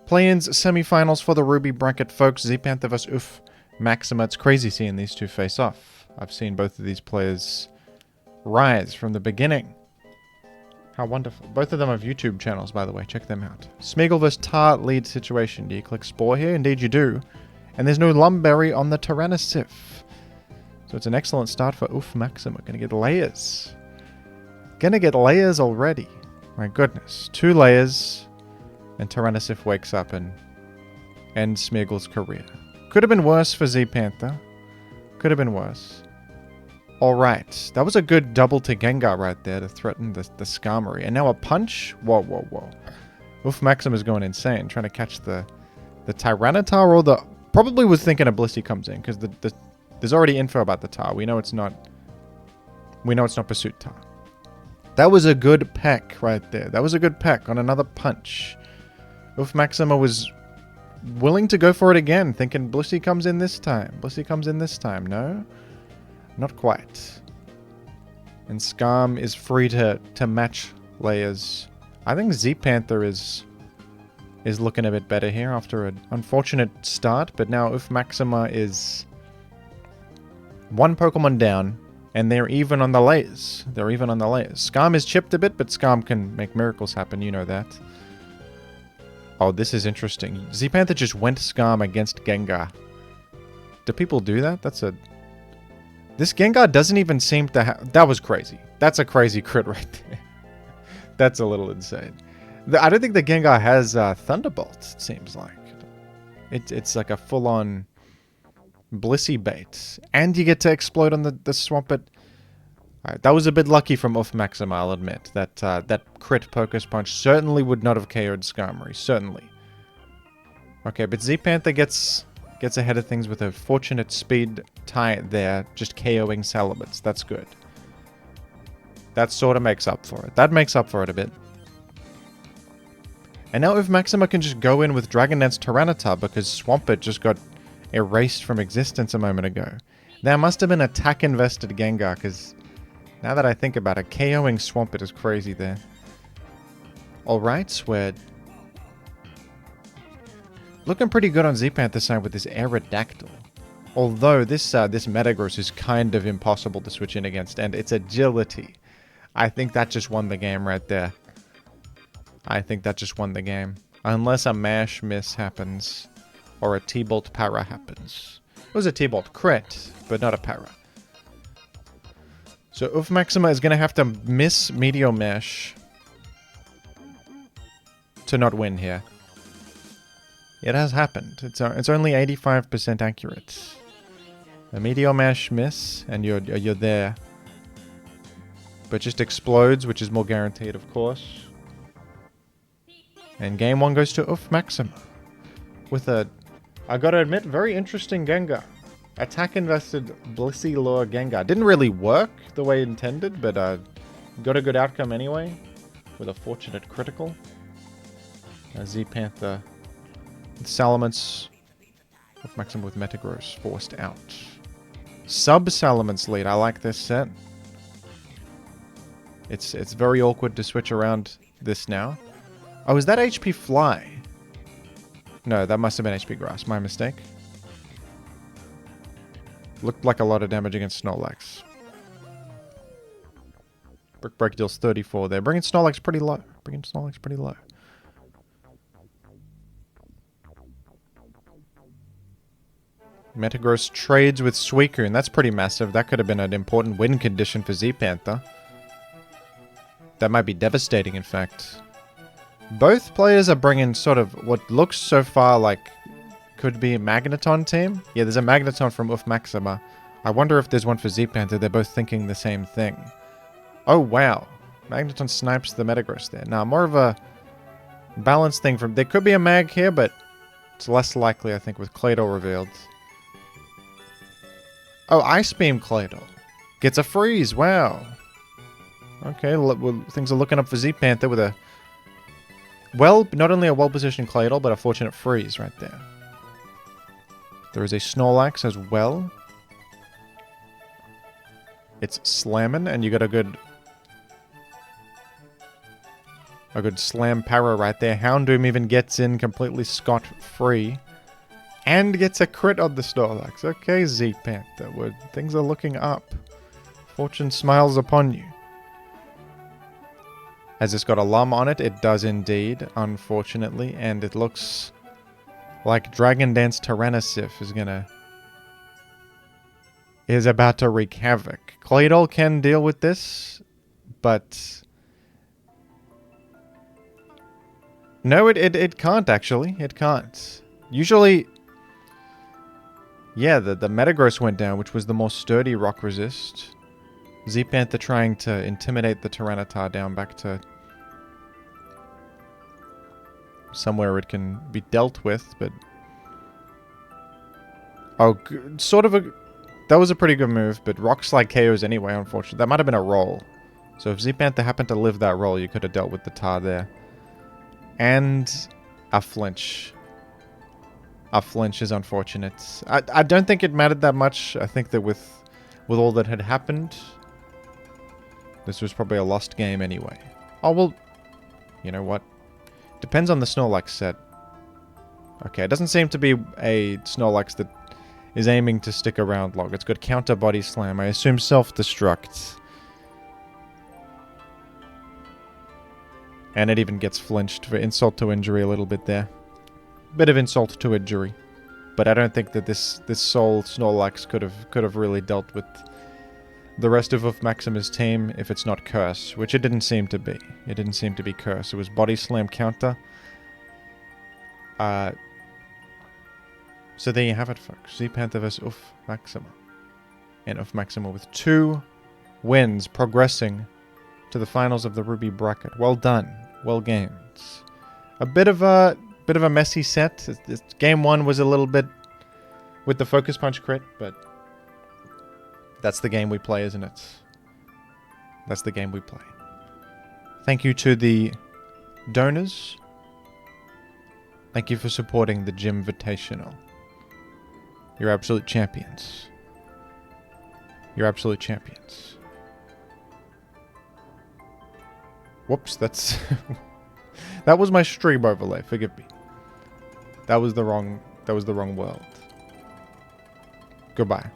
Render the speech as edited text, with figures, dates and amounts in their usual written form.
Play-ins semifinals for the Ruby bracket, folks. Zpanther vs. Oof Maxima. It's crazy seeing these two face off. I've seen both of these players rise from the beginning. How wonderful. Both of them have YouTube channels, by the way. Check them out. Smeagol vs. Tar lead situation. Do you click Spore here? Indeed you do. And there's no Lumberry on the Tyranitar. So it's an excellent start for Oof Maxima. Gonna get layers. Gonna get layers already. My goodness. 2 layers. And Tyranitar wakes up and ends Smeagol's career. Could have been worse for Zpanther. Could have been worse. Alright. That was a good double to Gengar right there to threaten the Skarmory. And now a punch? Whoa, whoa, whoa. Oof Maxima's going insane. Trying to catch the Tyranitar or the... Probably was thinking a Blissey comes in. Because there's already info about the Tar. We know it's not... We know it's not Pursuit Tar. That was a good peck right there. That was a good peck on another punch. Oof Maxima was willing to go for it again, thinking Blissey comes in this time. Blissey comes in this time. No? Not quite. And Skarm is free to match layers. I think Zpanther is looking a bit better here after an unfortunate start, but now Oof Maxima is 1 Pokemon down, and they're even on the layers. They're even on the layers. Skarm is chipped a bit, but Skarm can make miracles happen, you know that. Oh, this is interesting. Zpanther just went Skarm against Gengar. Do people do that? This Gengar doesn't even seem to have... That was crazy. That's a crazy crit right there. That's a little insane. I don't think the Gengar has Thunderbolt, it seems like. It's like a full-on Blissey bait. And you get to explode on the Swampert. Alright, that was a bit lucky from Oof Maxima, I'll admit. That crit Focus Punch certainly would not have KO'd Skarmory. Certainly. Okay, but Zpanther gets ahead of things with a fortunate speed tie there, just KOing Salamence. That's good. That sort of makes up for it. That makes up for it a bit. And now Oof Maxima can just go in with Dragon Dance Tyranitar because Swampert just got erased from existence a moment ago. There must have been attack-invested Gengar, because now that I think about it, KOing Swampert is crazy there. Alright, we're looking pretty good on Zpanther's side with this Aerodactyl. Although this Metagross is kind of impossible to switch in against, and its agility. I think that just won the game right there. I think that just won the game. Unless a Mash Miss happens, or a T-Bolt Para happens. It was a T-Bolt crit, but not a Para. So Oof Maxima is going to have to miss Meteor Mash to not win here. It has happened. It's only 85% accurate. A Meteor Mash miss, and you're there. But just explodes, which is more guaranteed, of course. And game 1 goes to Oof Maxima. With a, I gotta admit, very interesting Gengar. Attack invested Blissey Lure Gengar. Didn't really work the way intended, but got a good outcome anyway. With a fortunate critical. Zpanther. Salamence. Oof Maxima with Metagross forced out. Sub-Salamence lead. I like this set. It's very awkward to switch around this now. Oh, is that HP Fly? No, that must have been HP Grass. My mistake. Looked like a lot of damage against Snorlax. Brick Break deals 34 there. Bringing Snorlax pretty low. Metagross trades with Suicune. That's pretty massive. That could have been an important win condition for Zpanther. That might be devastating, in fact. Both players are bringing sort of what looks so far like could be a Magneton team. Yeah, there's a Magneton from Oof Maxima. I wonder if there's one for Zpanther. They're both thinking the same thing. Oh, wow. Magneton snipes the Metagross there. Now, more of a balanced thing from... There could be a Mag here, but it's less likely, I think, with Claydol revealed. Oh, Ice Beam Claydol. Gets a freeze. Wow. Okay, well, things are looking up for Zpanther with a... Well, not only a well-positioned Claydol, but a fortunate freeze right there. There is a Snorlax as well. It's slamming, and you got a good... A good slam para right there. Houndoom even gets in completely scot-free. And gets a crit on the Snorlax. Okay, Zpanther. Things are looking up. Fortune smiles upon you. Has this got a Lum on it? It does indeed, unfortunately. And it looks like Dragon Dance Tyrannisif is about to wreak havoc. Claydol can deal with this, but no, it can't actually. It can't. Usually, yeah, the Metagross went down, which was the more sturdy rock resist. Zpanther trying to intimidate the Tyranitar down back to somewhere it can be dealt with, but that was a pretty good move, but Rock Slide KOs anyway, unfortunately. That might have been a roll. So if Zpanther happened to live that roll, you could have dealt with the Tar there. And a flinch. A flinch is unfortunate. I don't think it mattered that much. I think that with all that had happened, this was probably a lost game anyway. Oh, well, you know what? Depends on the Snorlax set. Okay, it doesn't seem to be a Snorlax that is aiming to stick around long. It's got counter body slam. I assume self-destruct. And it even gets flinched for insult to injury a little bit there. Bit of insult to injury. But I don't think that this Soul Snorlax could have really dealt with the rest of Maxima's team if it's not Curse, which it didn't seem to be. It didn't seem to be Curse. It was Body Slam counter. So there you have it, folks. Zpanther vs Maxima. And Maxima with 2 wins, progressing to the finals of the Ruby bracket. Well done. Well gamed. A bit of a messy set. Game 1 was a little bit with the Focus Punch crit, but that's the game we play, isn't it? That's the game we play. Thank you to the donors. Thank you for supporting the Jimvitational. You're absolute champions. You're absolute champions. Whoops, that's... that was my stream overlay, forgive me. That was the wrong world. Goodbye.